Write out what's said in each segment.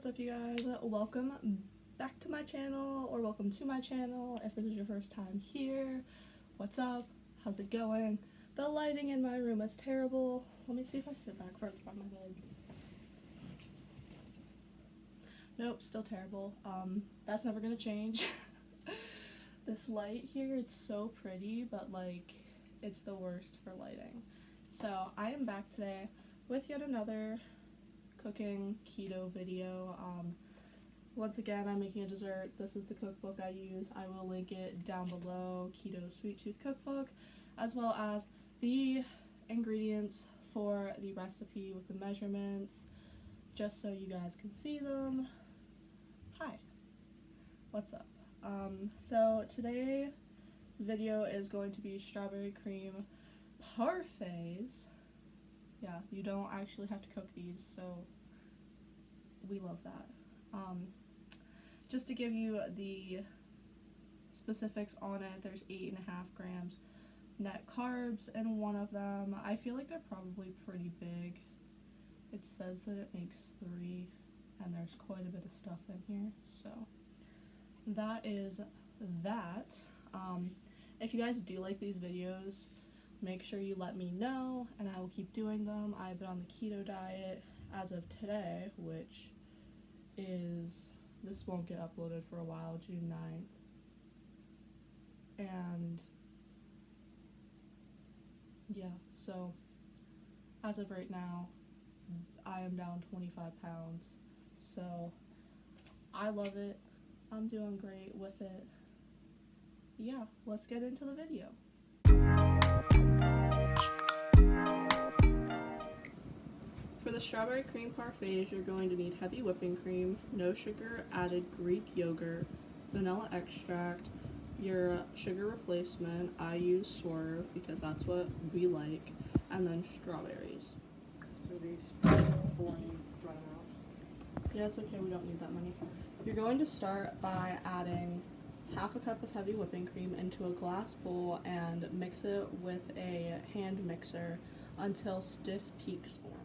what's up you guys? Welcome back to my channel, or welcome to my channel if this is your first time here. What's up? How's it going? The lighting in my room is terrible. Let me see if I sit back further by my bed. Nope, still terrible. That's never gonna change. This light here, it's so pretty, but like, it's the worst for lighting. So I am back today with yet another cooking keto video. Once again, I'm making a dessert. This is the cookbook I use. I will link it down below, Keto Sweet Tooth Cookbook, as well as the ingredients for the recipe with the measurements, just so you guys can see them. Hi, what's up? So today's video is going to be strawberry cream parfaits. Yeah, you don't actually have to cook these, so we love that. Just to give you the specifics on it, there's 8.5 grams net carbs in one of them. I feel like they're probably pretty big. It says that it makes 3, and there's quite a bit of stuff in here, so that is that. If you guys do like these videos, make sure you let me know, and I will keep doing them. I've been on the keto diet as of today, which is, this won't get uploaded for a while, June 9th. And yeah, so as of right now, I am down 25 pounds. So I love it. I'm doing great with it. Yeah, let's get into the video. For the strawberry cream parfaits, you're going to need heavy whipping cream, no sugar added Greek yogurt, vanilla extract, your sugar replacement. I use Swerve because that's what we like, and then strawberries. So these before you run out? Yeah, it's okay, we don't need that many. You're going to start by adding half a cup of heavy whipping cream into a glass bowl and mix it with a hand mixer until stiff peaks form.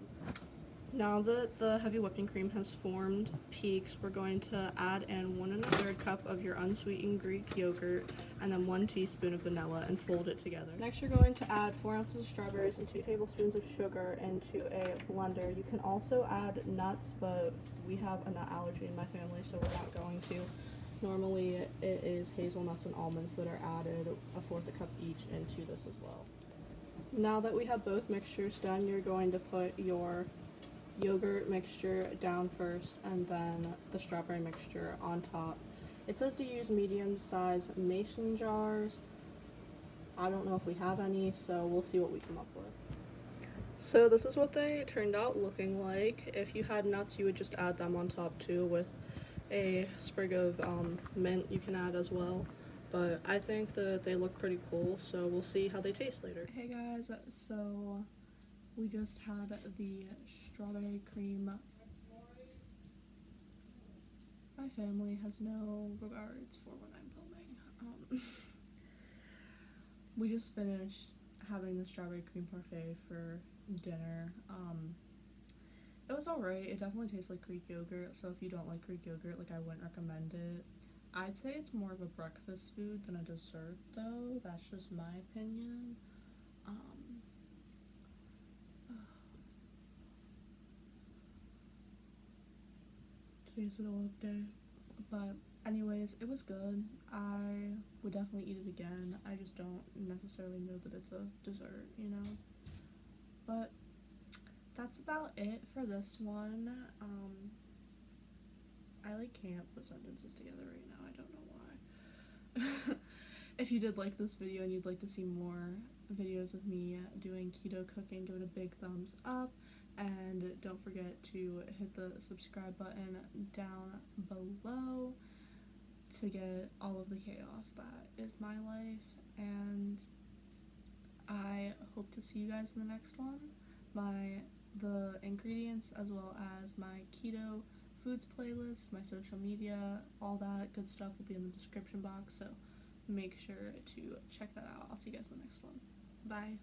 Now that the heavy whipping cream has formed peaks, we're going to add in 1 1/3 cup of your unsweetened Greek yogurt and then 1 teaspoon of vanilla and fold it together. Next, you're going to add 4 ounces of strawberries and 2 tablespoons of sugar into a blender. You can also add nuts, but we have a nut allergy in my family, so we're not going to. Normally, it is hazelnuts and almonds that are added, 1/4 cup each, into this as well. Now that we have both mixtures done, you're going to put your yogurt mixture down first and then the strawberry mixture on top. It says to use medium-sized mason jars. I don't know if we have any, so we'll see what we come up with. So this is what they turned out looking like. If you had nuts, you would just add them on top too, with a sprig of mint you can add as well. But I think that they look pretty cool, so we'll see how they taste later. Hey guys, so we just had the strawberry cream. My family has no regards for when I'm filming. We just finished having the strawberry cream parfait for dinner. It was alright. It definitely tastes like Greek yogurt, so if you don't like Greek yogurt, like, I wouldn't recommend it. I'd say it's more of a breakfast food than a dessert, though. That's just my opinion. Today's a work day, but anyways, it was good. I would definitely eat it again. I just don't necessarily know that it's a dessert, you know. But that's about it for this one. I like can't put sentences together right now. I don't know why. If you did like this video and you'd like to see more videos of me doing keto cooking, give it a big thumbs up. And don't forget to hit the subscribe button down below to get all of the chaos that is my life. And I hope to see you guys in the next one. The ingredients, as well as my keto foods playlist, my social media, all that good stuff will be in the description box, so make sure to check that out. I'll see you guys in the next one. Bye.